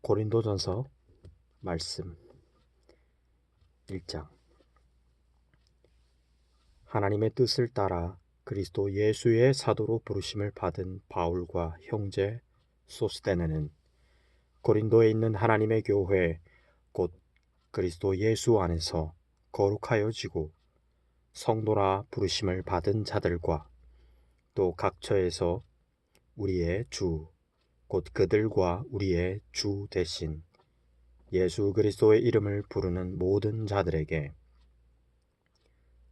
고린도전서 말씀 1장. 하나님의 뜻을 따라 그리스도 예수의 사도로 부르심을 받은 바울과 형제 소스데네는 고린도에 있는 하나님의 교회 곧 그리스도 예수 안에서 거룩하여지고 성도라 부르심을 받은 자들과 또 각처에서 우리의 주 곧 그들과 우리의 주 대신 예수 그리스도의 이름을 부르는 모든 자들에게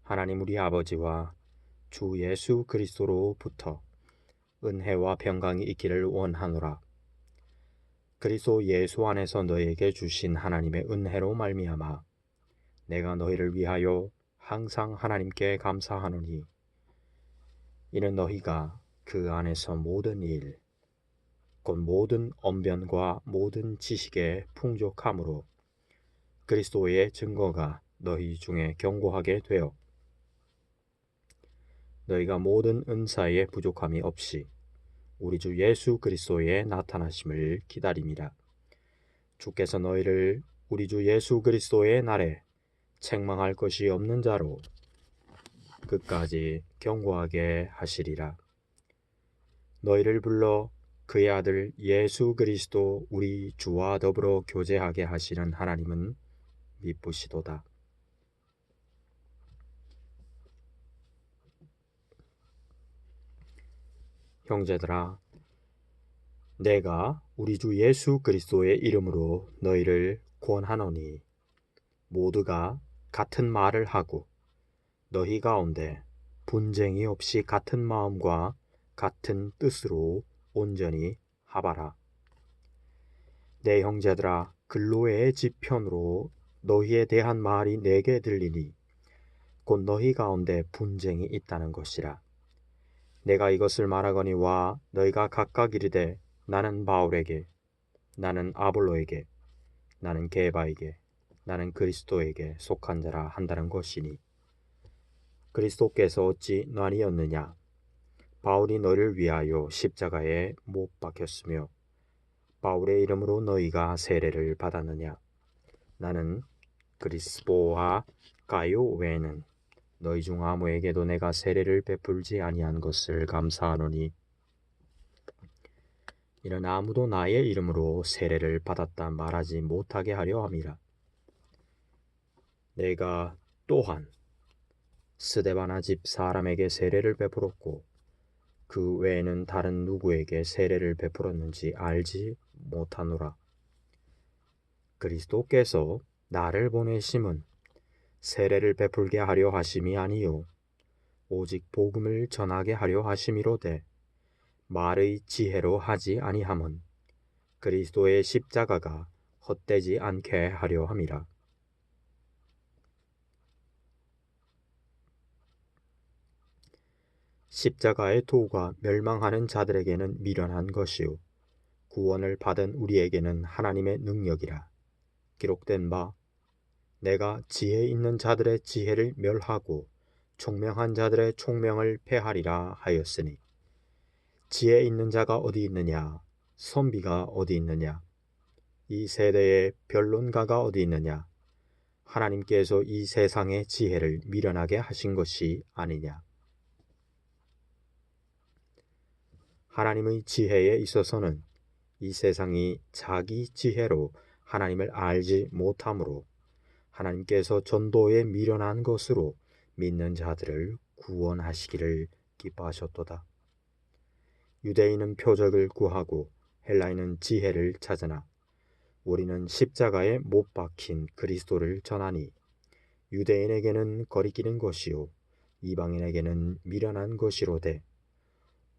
하나님 우리 아버지와 주 예수 그리스도로부터 은혜와 평강이 있기를 원하노라. 그리스도 예수 안에서 너희에게 주신 하나님의 은혜로 말미암아 내가 너희를 위하여 항상 하나님께 감사하노니 이는 너희가 그 안에서 모든 일 곧 모든 언변과 모든 지식에 풍족함으로 그리스도의 증거가 너희 중에 견고하게 되어 너희가 모든 은사에 부족함이 없이 우리 주 예수 그리스도의 나타나심을 기다림이라. 주께서 너희를 우리 주 예수 그리스도의 날에 책망할 것이 없는 자로 끝까지 견고하게 하시리라. 너희를 불러 그의 아들 예수 그리스도 우리 주와 더불어 교제하게 하시는 하나님은 미쁘시도다. 형제들아, 내가 우리 주 예수 그리스도의 이름으로 너희를 권하노니 모두가 같은 말을 하고 너희 가운데 분쟁이 없이 같은 마음과 같은 뜻으로 온전히 합하라. 내 형제들아, 글로의 지편으로 너희에 대한 말이 내게 들리니 곧 너희 가운데 분쟁이 있다는 것이라. 내가 이것을 말하거니와 너희가 각각 이르되 나는 바울에게, 나는 아볼로에게, 나는 게바에게, 나는 그리스도에게 속한 자라 한다는 것이니 그리스도께서 어찌 나뉘었느냐? 바울이 너를 위하여 십자가에 못 박혔으며 바울의 이름으로 너희가 세례를 받았느냐? 나는 그리스보와 가요 외에는 너희 중 아무에게도 내가 세례를 베풀지 아니한 것을 감사하노니 이는 아무도 나의 이름으로 세례를 받았다 말하지 못하게 하려 함이라. 내가 또한 스데바나 집 사람에게 세례를 베풀었고 그 외에는 다른 누구에게 세례를 베풀었는지 알지 못하노라. 그리스도께서 나를 보내심은 세례를 베풀게 하려 하심이 아니요 오직 복음을 전하게 하려 하심이로되 말의 지혜로 하지 아니함은 그리스도의 십자가가 헛되지 않게 하려 함이라. 십자가의 도가 멸망하는 자들에게는 미련한 것이요 구원을 받은 우리에게는 하나님의 능력이라. 기록된 바 내가 지혜 있는 자들의 지혜를 멸하고 총명한 자들의 총명을 패하리라 하였으니 지혜 있는 자가 어디 있느냐? 선비가 어디 있느냐? 이 세대의 변론가가 어디 있느냐? 하나님께서 이 세상의 지혜를 미련하게 하신 것이 아니냐? 하나님의 지혜에 있어서는 이 세상이 자기 지혜로 하나님을 알지 못하므로 하나님께서 전도에 미련한 것으로 믿는 자들을 구원하시기를 기뻐하셨도다. 유대인은 표적을 구하고 헬라인은 지혜를 찾으나 우리는 십자가에 못 박힌 그리스도를 전하니 유대인에게는 거리끼는 것이요 이방인에게는 미련한 것이로되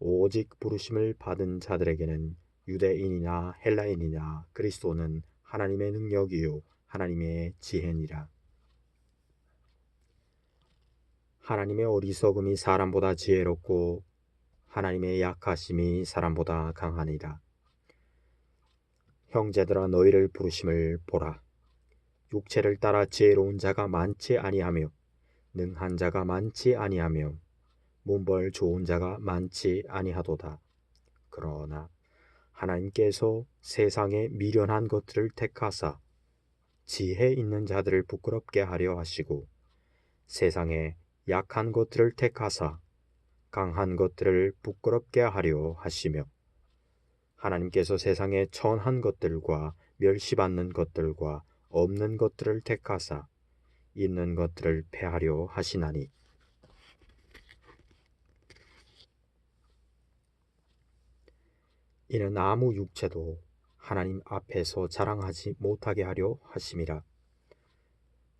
오직 부르심을 받은 자들에게는 유대인이나 헬라인이나 그리스도는 하나님의 능력이요 하나님의 지혜니라. 하나님의 어리석음이 사람보다 지혜롭고 하나님의 약하심이 사람보다 강하니라. 형제들아 너희를 부르심을 보라. 육체를 따라 지혜로운 자가 많지 아니하며 능한 자가 많지 아니하며 문벌 좋은 자가 많지 아니하도다. 그러나 하나님께서 세상의 미련한 것들을 택하사 지혜 있는 자들을 부끄럽게 하려 하시고 세상의 약한 것들을 택하사 강한 것들을 부끄럽게 하려 하시며 하나님께서 세상의 천한 것들과 멸시받는 것들과 없는 것들을 택하사 있는 것들을 패하려 하시나니 이는 아무 육체도 하나님 앞에서 자랑하지 못하게 하려 하심이라.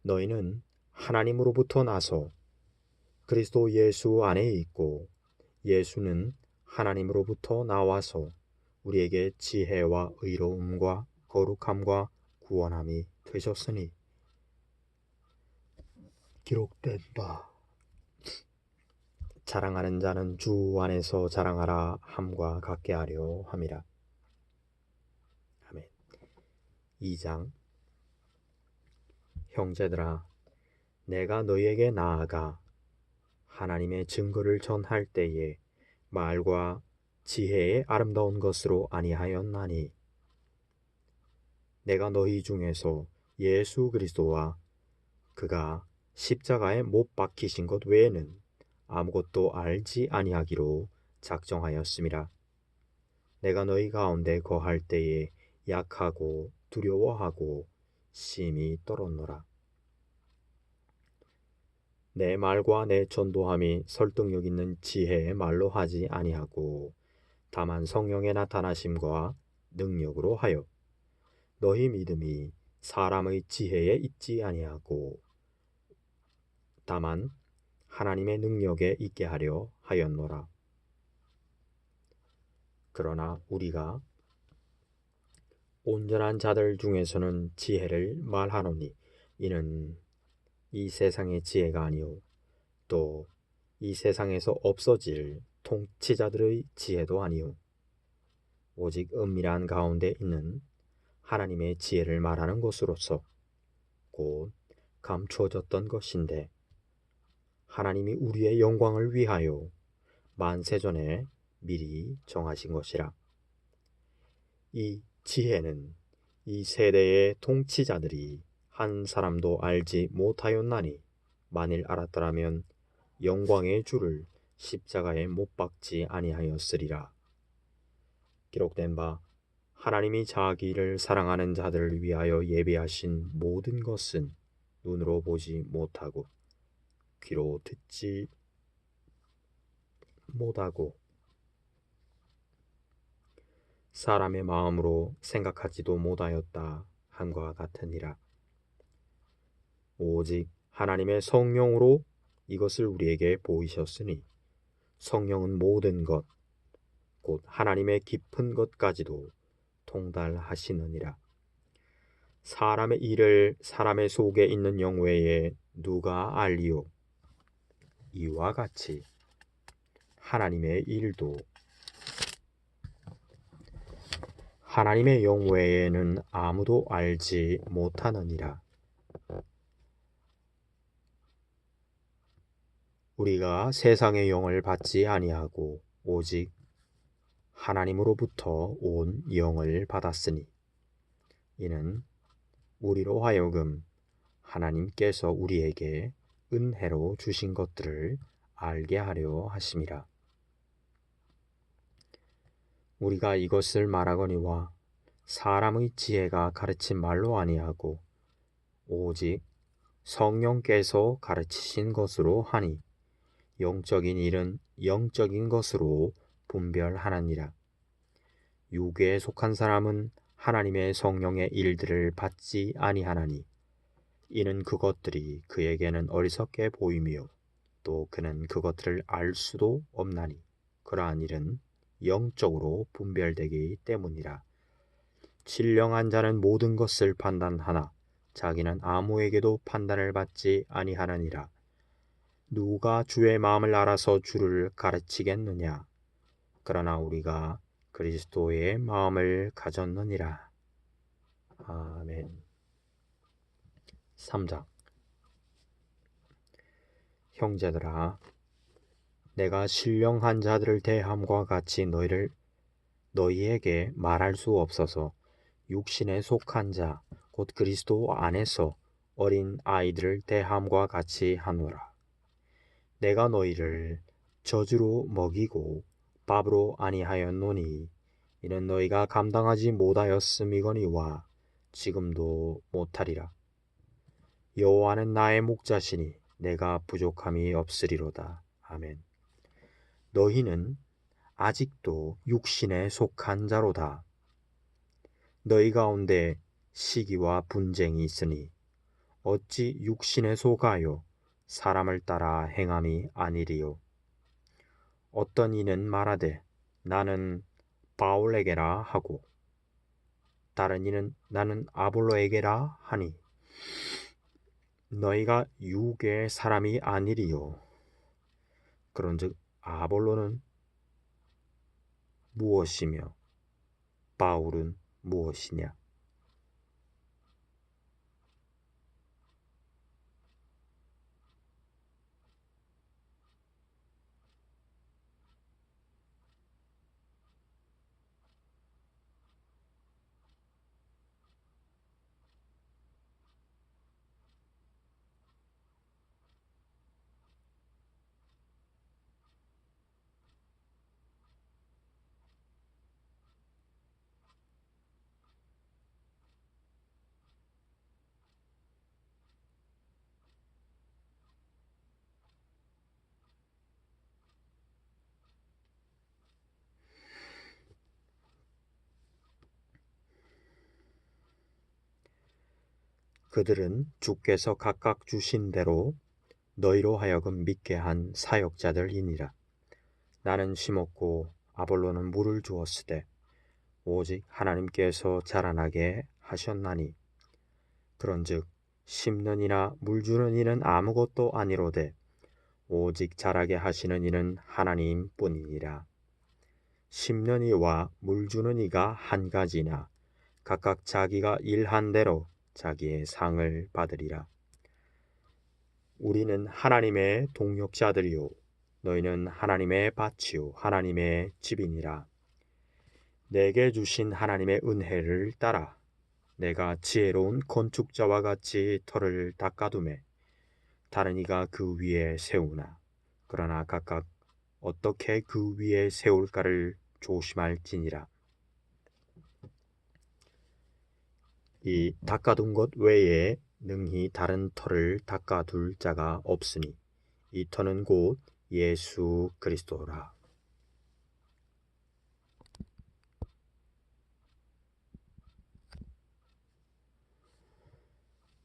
너희는 하나님으로부터 나서 그리스도 예수 안에 있고 예수는 하나님으로부터 나와서 우리에게 지혜와 의로움과 거룩함과 구원함이 되셨으니 기록된 바 자랑하는 자는 주 안에서 자랑하라 함과 같게 하려 함이라. 아멘. 2장 형제들아 내가 너희에게 나아가 하나님의 증거를 전할 때에 말과 지혜의 아름다운 것으로 아니하였나니 내가 너희 중에서 예수 그리스도와 그가 십자가에 못 박히신 것 외에는 아무것도 알지 아니하기로 작정하였음이라. 내가 너희 가운데 거할 때에 약하고 두려워하고 심히 떨었노라. 내 말과 내 전도함이 설득력 있는 지혜의 말로 하지 아니하고 다만 성령의 나타나심과 능력으로 하여 너희 믿음이 사람의 지혜에 있지 아니하고 다만 하나님의 능력에 있게 하려 하였노라. 그러나 우리가 온전한 자들 중에서는 지혜를 말하노니 이는 이 세상의 지혜가 아니요 또 이 세상에서 없어질 통치자들의 지혜도 아니요 오직 은밀한 가운데 있는 하나님의 지혜를 말하는 것으로서 곧 감추어졌던 것인데 하나님이 우리의 영광을 위하여 만세전에 미리 정하신 것이라. 이 지혜는 이 세대의 통치자들이 한 사람도 알지 못하였나니 만일 알았더라면 영광의 주를 십자가에 못 박지 아니하였으리라. 기록된 바 하나님이 자기를 사랑하는 자들을 위하여 예비하신 모든 것은 눈으로 보지 못하고 귀로 듣지 못하고 사람의 마음으로 생각하지도 못하였다 함과 같으니라. 오직 하나님의 성령으로 이것을 우리에게 보이셨으니 성령은 모든 것 곧 하나님의 깊은 것까지도 통달하시느니라. 사람의 일을 사람의 속에 있는 영 외에 누가 알리요? 이와 같이 하나님의 일도 하나님의 영 외에는 아무도 알지 못하느니라. 우리가 세상의 영을 받지 아니하고 오직 하나님으로부터 온 영을 받았으니 이는 우리로 하여금 하나님께서 우리에게 은혜로 주신 것들을 알게 하려 하심이라. 우리가 이것을 말하거니와 사람의 지혜가 가르친 말로 아니하고 오직 성령께서 가르치신 것으로 하니 영적인 일은 영적인 것으로 분별하느니라. 육에 속한 사람은 하나님의 성령의 일들을 받지 아니하나니 이는 그것들이 그에게는 어리석게 보이며 또 그는 그것들을 알 수도 없나니 그러한 일은 영적으로 분별되기 때문이라. 신령한 자는 모든 것을 판단하나 자기는 아무에게도 판단을 받지 아니하느니라. 누가 주의 마음을 알아서 주를 가르치겠느냐? 그러나 우리가 그리스도의 마음을 가졌느니라. 아멘. 3장 형제들아 내가 신령한 자들을 대함과 같이 너희를 너희에게 말할 수 없어서 육신에 속한 자, 곧 그리스도 안에서 어린 아이들을 대함과 같이 하노라. 내가 너희를 저주로 먹이고 밥으로 아니하였노니 이는 너희가 감당하지 못하였음이거니와 지금도 못하리라. 여호와는 나의 목자시니 내가 부족함이 없으리로다. 아멘. 너희는 아직도 육신에 속한 자로다. 너희 가운데 시기와 분쟁이 있으니 어찌 육신에 속하여 사람을 따라 행함이 아니리요. 어떤 이는 말하되 나는 바울에게라 하고 다른 이는 나는 아볼로에게라 하니 너희가 육의 사람이 아니리요. 그런즉 아볼로는 무엇이며 바울은 무엇이냐? 그들은 주께서 각각 주신 대로 너희로 하여금 믿게 한 사역자들이니라. 나는 심었고 아볼로는 물을 주었으되 오직 하나님께서 자라나게 하셨나니 그런즉 심는 이나 물 주는 이는 아무것도 아니로되 오직 자라게 하시는 이는 하나님뿐이니라. 심는 이와 물 주는 이가 한 가지나 각각 자기가 일한 대로 자기의 상을 받으리라. 우리는 하나님의 동역자들이요 너희는 하나님의 밭이요 하나님의 집이니라. 내게 주신 하나님의 은혜를 따라 내가 지혜로운 건축자와 같이 터를 닦아두매 다른 이가 그 위에 세우나 그러나 각각 어떻게 그 위에 세울까를 조심할지니라. 이 닦아둔 것 외에 능히 다른 터를 닦아둘 자가 없으니 이 터는 곧 예수 그리스도라.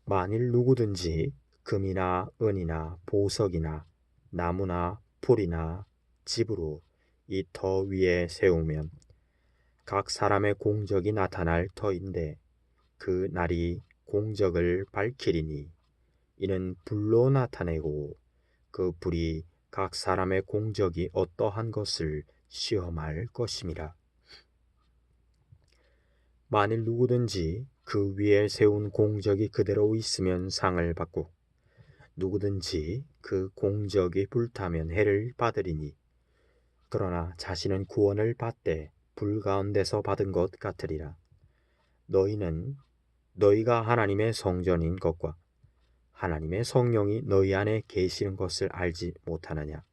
만일 누구든지 금이나 은이나 보석이나 나무나 풀이나 집으로 이 터 위에 세우면 각 사람의 공적이 나타날 터인데 그 날이 공적을 밝히리니 이는 불로 나타내고 그 불이 각 사람의 공적이 어떠한 것을 시험할 것임이라. 만일 누구든지 그 위에 세운 공적이 그대로 있으면 상을 받고 누구든지 그 공적이 불타면 해를 받으리니 그러나 자신은 구원을 받되 불 가운데서 받은 것 같으리라. 너희는 너희가 하나님의 성전인 것과 하나님의 성령이 너희 안에 계시는 것을 알지 못하느냐?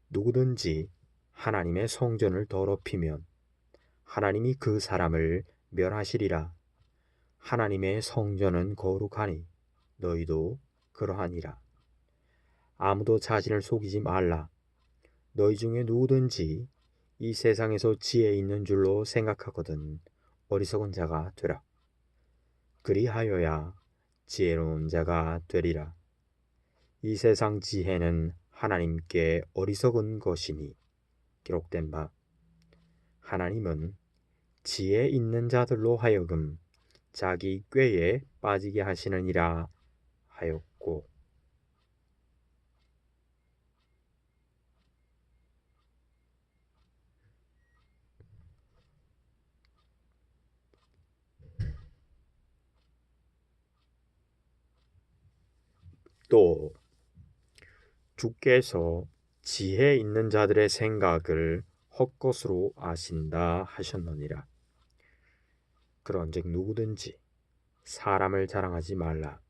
누구든지 하나님의 성전을 더럽히면 하나님이 그 사람을 멸하시리라. 하나님의 성전은 거룩하니 너희도 그러하니라. 아무도 자신을 속이지 말라. 너희 중에 누구든지 이 세상에서 지혜 있는 줄로 생각하거든 어리석은 자가 되라. 그리하여야 지혜로운 자가 되리라. 이 세상 지혜는 하나님께 어리석은 것이니 기록된 바 하나님은 지혜 있는 자들로 하여금 자기 꾀에 빠지게 하시느니라 하였고 또 주께서 지혜 있는 자들의 생각을 헛것으로 아신다 하셨느니라. 그런즉 누구든지 사람을 자랑하지 말라.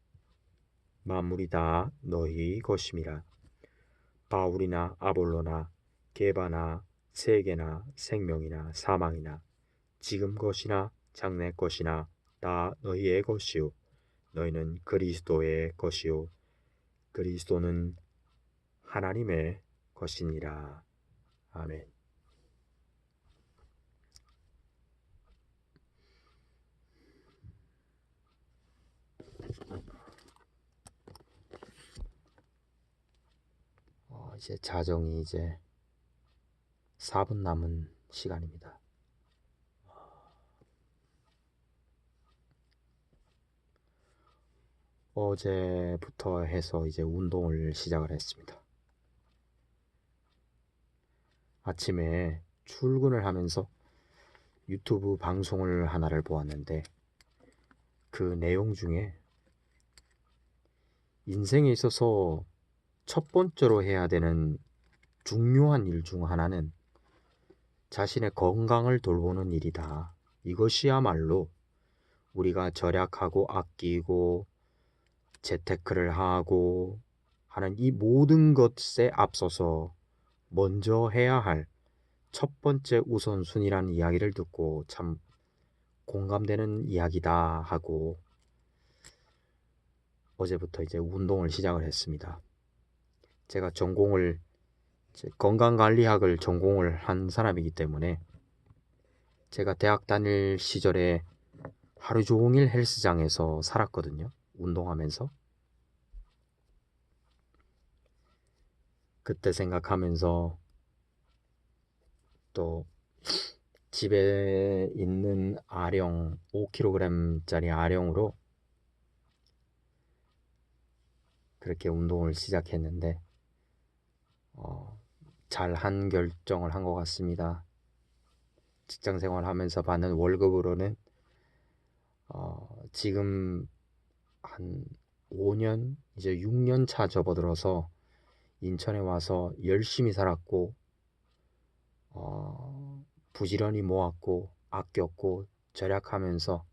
만물이 다 너희 것임이라. 바울이나 아볼로나 게바나 세계나 생명이나 사망이나 지금 것이나 장래 것이나 다 너희의 것이요 너희는 그리스도의 것이요 그리스도는 하나님의 것이니라. 아멘. 이제 자정이 이제 4분 남은 시간입니다. 어제부터 해서 이제 운동을 시작을 했습니다. 아침에 출근을 하면서 유튜브 방송을 하나를 보았는데 그 내용 중에 인생에 있어서 첫 번째로 해야 되는 중요한 일 중 하나는 자신의 건강을 돌보는 일이다. 이것이야말로 우리가 절약하고 아끼고 재테크를 하고 하는 이 모든 것에 앞서서 먼저 해야 할 첫 번째 우선순위라는 이야기를 듣고 참 공감되는 이야기다 하고 어제부터 이제 운동을 시작을 했습니다. 제가 전공을 건강관리학을 전공을 한 사람이기 때문에 제가 대학 다닐 시절에 하루 종일 헬스장에서 살았거든요. 운동하면서. 그때 생각하면서 또 집에 있는 아령 5kg짜리 아령으로 그렇게 운동을 시작했는데 잘한 결정을 한 것 같습니다. 직장 생활하면서 받는 월급으로는 지금 한 5년 이제 6년 차 접어들어서 인천에 와서 열심히 살았고 부지런히 모았고 아꼈고 절약하면서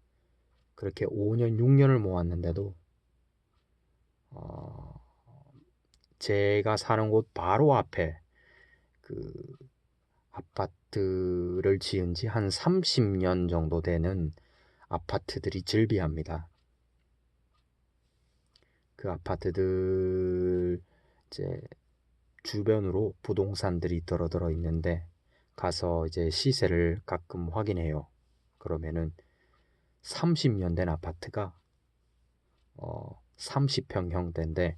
그렇게 5년 6년을 모았는데도 제가 사는 곳 바로 앞에 그 아파트를 지은 지 한 30년 정도 되는 아파트들이 즐비합니다. 그 아파트들 이제 주변으로 부동산들이 들어 있는데 가서 이제 시세를 가끔 확인해요. 그러면은 30년 된 아파트가 30평형대인데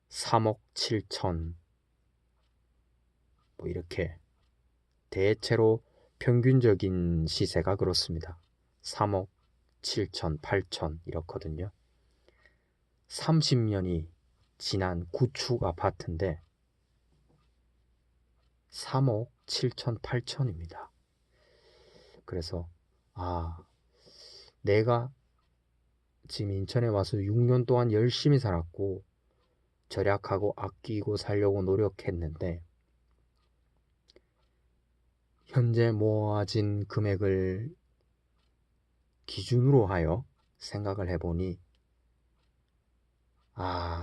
3억 7천 뭐 이렇게 대체로 평균적인 시세가 그렇습니다. 3억 7천, 8천 이렇거든요. 30년이 지난 구축 아파트인데 3억 7천, 8천입니다. 그래서 내가 지금 인천에 와서 6년 동안 열심히 살았고 절약하고 아끼고 살려고 노력했는데 현재 모아진 금액을 기준으로 하여 생각을 해보니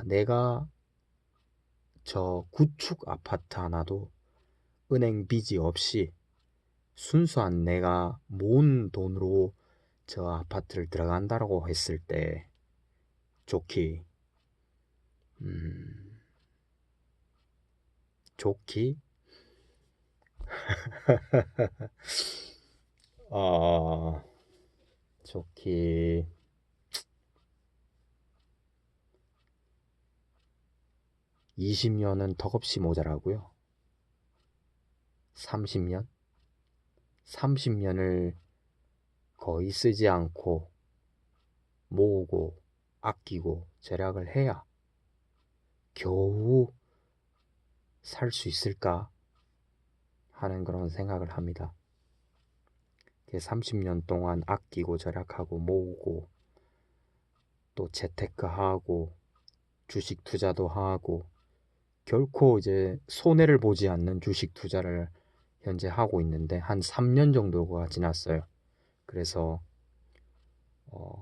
내가 저 구축 아파트 하나도 은행 빚이 없이 순수한 내가 모은 돈으로 저 아파트를 들어간다고 했을 때 좋기 좋기 좋기 20년은 턱없이 모자라고요. 30년? 30년을 거의 쓰지 않고 모으고 아끼고 절약을 해야 겨우 살 수 있을까 하는 그런 생각을 합니다. 30년 동안 아끼고 절약하고 모으고 또 재테크하고 주식 투자도 하고 결코 이제 손해를 보지 않는 주식 투자를 현재 하고 있는데 한 3년 정도가 지났어요. 그래서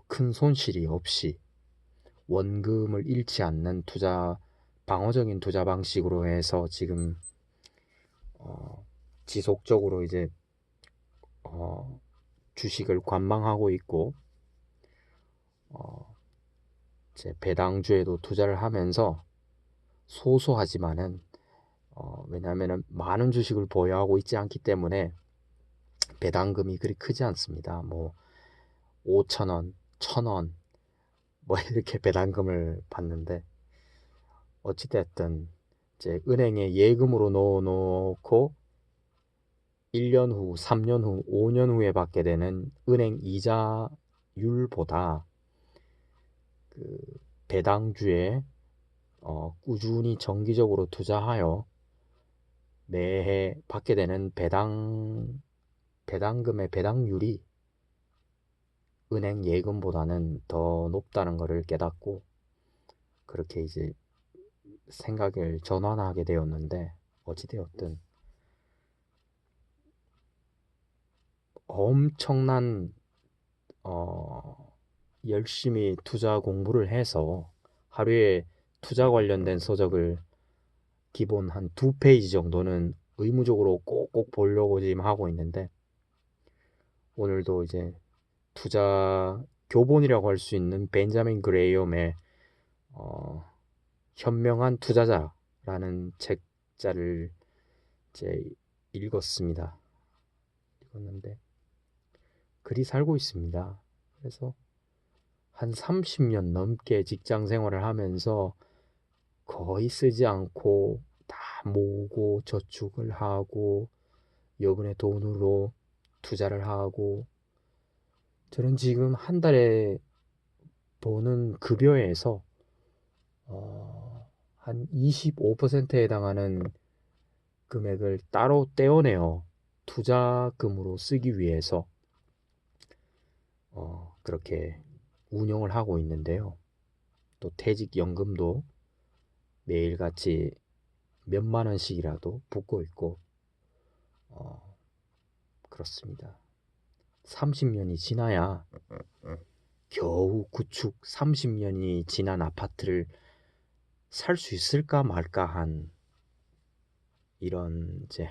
큰 손실이 없이 원금을 잃지 않는 방어적인 투자 방식으로 해서 지금 지속적으로 이제 주식을 관망하고 있고, 제 배당주에도 투자를 하면서 소소하지만은 왜냐하면 많은 주식을 보유하고 있지 않기 때문에 배당금이 그리 크지 않습니다. 뭐 5,000원, 1,000원 뭐 이렇게 배당금을 받는데, 어찌됐든 이제 은행에 예금으로 넣어놓고 1년 후, 3년 후, 5년 후에 받게 되는 은행 이자율보다 그 배당주에 꾸준히 정기적으로 투자하여 매해 받게 되는 배당금의 배당률이 은행 예금보다는 더 높다는 것을 깨닫고 그렇게 이제 생각을 전환하게 되었는데, 어찌되었든 엄청난 열심히 투자 공부를 해서 하루에 투자 관련된 서적을 기본 한 2페이지 정도는 의무적으로 꼭꼭 보려고 지금 하고 있는데, 오늘도 이제 투자 교본이라고 할 수 있는 벤자민 그레이엄의 현명한 투자자라는 책자를 이제 읽었습니다. 읽었는데 그리 살고 있습니다. 그래서 한 30년 넘게 직장 생활을 하면서 거의 쓰지 않고 다 모으고 저축을 하고 여분의 돈으로 투자를 하고, 저는 지금 한 달에 버는 급여에서 한 25%에 해당하는 금액을 따로 떼어내어 투자금으로 쓰기 위해서 그렇게 운영을 하고 있는데요. 또 퇴직연금도 매일같이 몇만 원씩이라도 붙고 있고, 그렇습니다. 30년이 지나야 겨우 구축 30년이 지난 아파트를 살 수 있을까 말까 한 이런 이제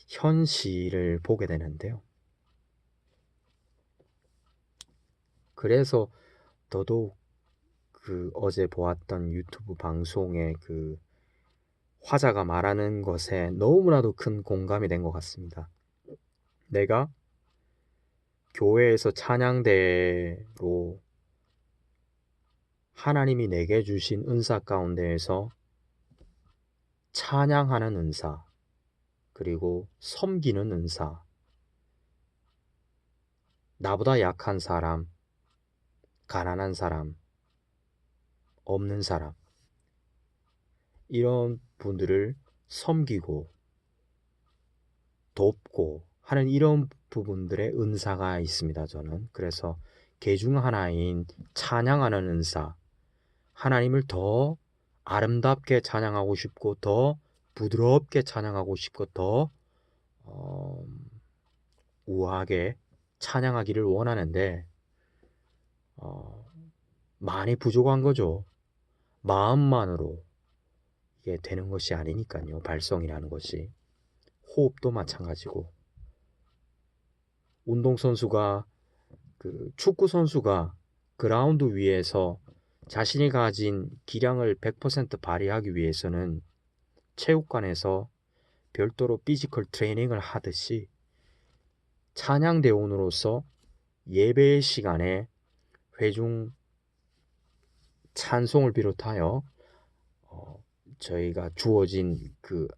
현실을 보게 되는데요. 그래서 더더욱 그 어제 보았던 유튜브 방송의 그 화자가 말하는 것에 너무나도 큰 공감이 된 것 같습니다. 내가 교회에서 찬양대로 하나님이 내게 주신 은사 가운데에서 찬양하는 은사, 그리고 섬기는 은사, 나보다 약한 사람, 가난한 사람, 없는 사람, 이런 분들을 섬기고 돕고 하는 이런 부분들의 은사가 있습니다. 저는 그래서 개 중 하나인 찬양하는 은사, 하나님을 더 아름답게 찬양하고 싶고 더 부드럽게 찬양하고 싶고 더 우아하게 찬양하기를 원하는데 많이 부족한 거죠. 마음만으로 이게 되는 것이 아니니까요. 발성이라는 것이. 호흡도 마찬가지고, 운동선수가 축구선수가 그라운드 위에서 자신이 가진 기량을 100% 발휘하기 위해서는 체육관에서 별도로 피지컬 트레이닝을 하듯이 찬양대원으로서 예배의 시간에 회중 찬송을 비롯하여 저희가 주어진 그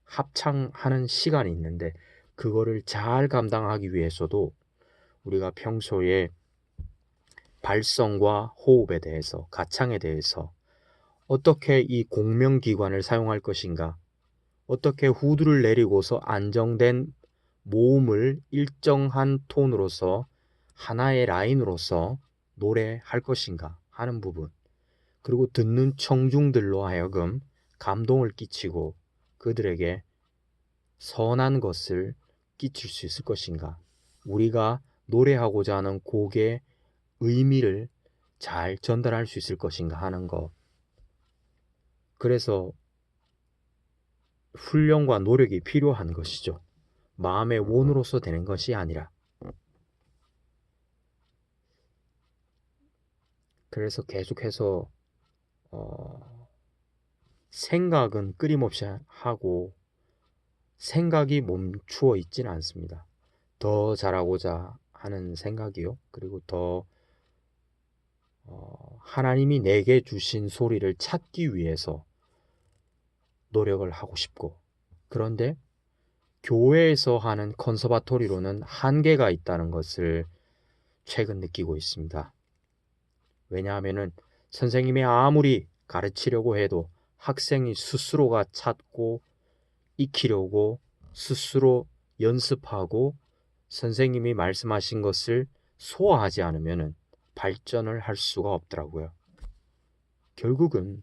합창하는 시간이 있는데, 그거를 잘 감당하기 위해서도 우리가 평소에 발성과 호흡에 대해서, 가창에 대해서 어떻게 이 공명기관을 사용할 것인가, 어떻게 후두를 내리고서 안정된 모음을 일정한 톤으로서 하나의 라인으로서 노래할 것인가 하는 부분, 그리고 듣는 청중들로 하여금 감동을 끼치고 그들에게 선한 것을 끼칠 수 있을 것인가? 우리가 노래하고자 하는 곡의 의미를 잘 전달할 수 있을 것인가 하는 것. 그래서 훈련과 노력이 필요한 것이죠. 마음의 원으로서 되는 것이 아니라. 그래서 계속해서 생각은 끊임없이 하고 생각이 멈추어 있지는 않습니다. 더 잘하고자 하는 생각이요. 그리고 더 하나님이 내게 주신 소리를 찾기 위해서 노력을 하고 싶고, 그런데 교회에서 하는 컨서바토리로는 한계가 있다는 것을 최근 느끼고 있습니다. 왜냐하면은 선생님이 아무리 가르치려고 해도 학생이 스스로가 찾고 익히려고 스스로 연습하고 선생님이 말씀하신 것을 소화하지 않으면 발전을 할 수가 없더라고요. 결국은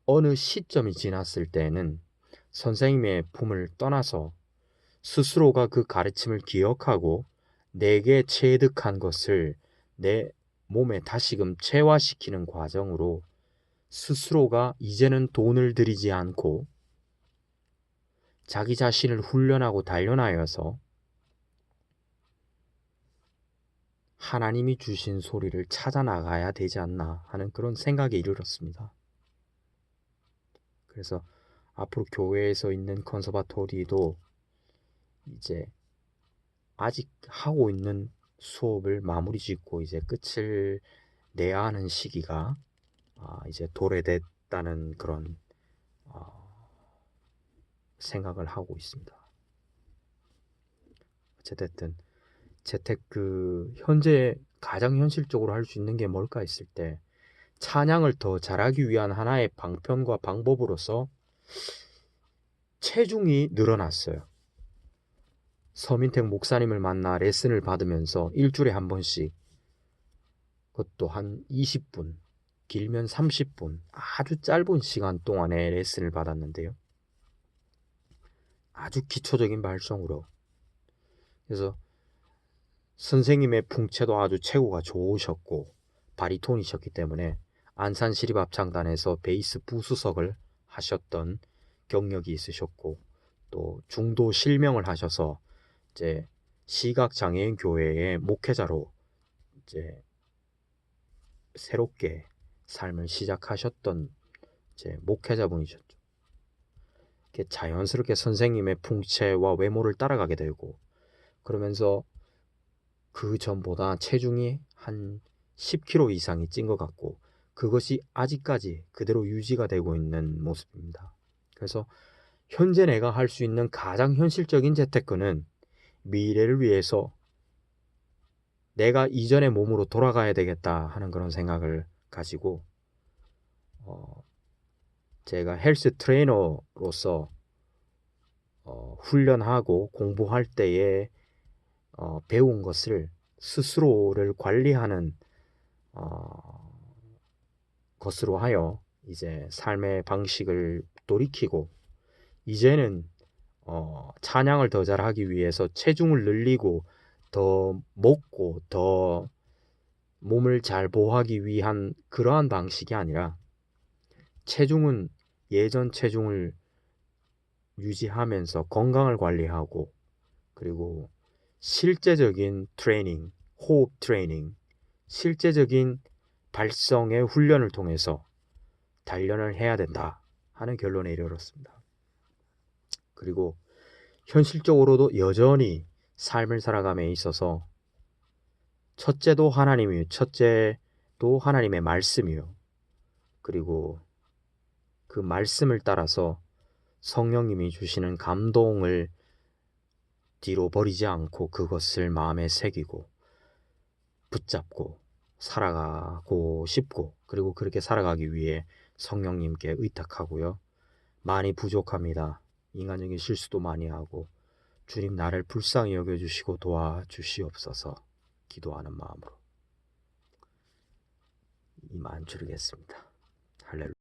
어느 시점이 지났을 때는 선생님의 품을 떠나서 스스로가 그 가르침을 기억하고 내게 체득한 것을 내 몸에 다시금 체화시키는 과정으로 스스로가 이제는 돈을 들이지 않고 자기 자신을 훈련하고 단련하여서 하나님이 주신 소리를 찾아 나가야 되지 않나 하는 그런 생각에 이르렀습니다. 그래서 앞으로 교회에서 있는 컨서바토리도 이제 아직 하고 있는 수업을 마무리 짓고 이제 끝을 내야 하는 시기가 이제 도래됐다는 그런 생각을 하고 있습니다. 어쨌든 재테크 현재 가장 현실적으로 할 수 있는 게 뭘까 했을 때 찬양을 더 잘하기 위한 하나의 방편과 방법으로서 체중이 늘어났어요. 서민택 목사님을 만나 레슨을 받으면서 일주일에 한 번씩, 그것도 한 20분, 길면 30분, 아주 짧은 시간 동안에 레슨을 받았는데요. 아주 기초적인 발성으로. 그래서 선생님의 풍채도 아주 최고가 좋으셨고 바리톤이셨기 때문에 안산시립합창단에서 베이스 부수석을 하셨던 경력이 있으셨고, 또 중도 실명을 하셔서 이제 시각장애인 교회의 목회자로 이제 새롭게 삶을 시작하셨던 이제 목회자분이셨죠. 이렇게 자연스럽게 선생님의 풍채와 외모를 따라가게 되고, 그러면서 그 전보다 체중이 한 10kg 이상이 찐 것 같고, 그것이 아직까지 그대로 유지가 되고 있는 모습입니다. 그래서 현재 내가 할 수 있는 가장 현실적인 재테크는 미래를 위해서 내가 이전의 몸으로 돌아가야 되겠다 하는 그런 생각을 가지고 제가 헬스 트레이너로서 훈련하고 공부할 때에 배운 것을 스스로를 관리하는 것으로 하여 이제 삶의 방식을 돌이키고, 이제는 찬양을 더 잘하기 위해서 체중을 늘리고 더 먹고 더 몸을 잘 보호하기 위한 그러한 방식이 아니라, 체중은 예전 체중을 유지하면서 건강을 관리하고, 그리고 실제적인 트레이닝, 호흡 트레이닝, 실제적인 발성의 훈련을 통해서 단련을 해야 된다 하는 결론에 이르렀습니다. 그리고 현실적으로도 여전히 삶을 살아감에 있어서 첫째도 하나님의 말씀이요. 그리고 그 말씀을 따라서 성령님이 주시는 감동을 뒤로 버리지 않고 그것을 마음에 새기고 붙잡고 살아가고 싶고, 그리고 그렇게 살아가기 위해 성령님께 의탁하고요. 많이 부족합니다. 인간적인 실수도 많이 하고 주님 나를 불쌍히 여겨주시고 도와주시옵소서 기도하는 마음으로 이만 줄이겠습니다. 할렐루야.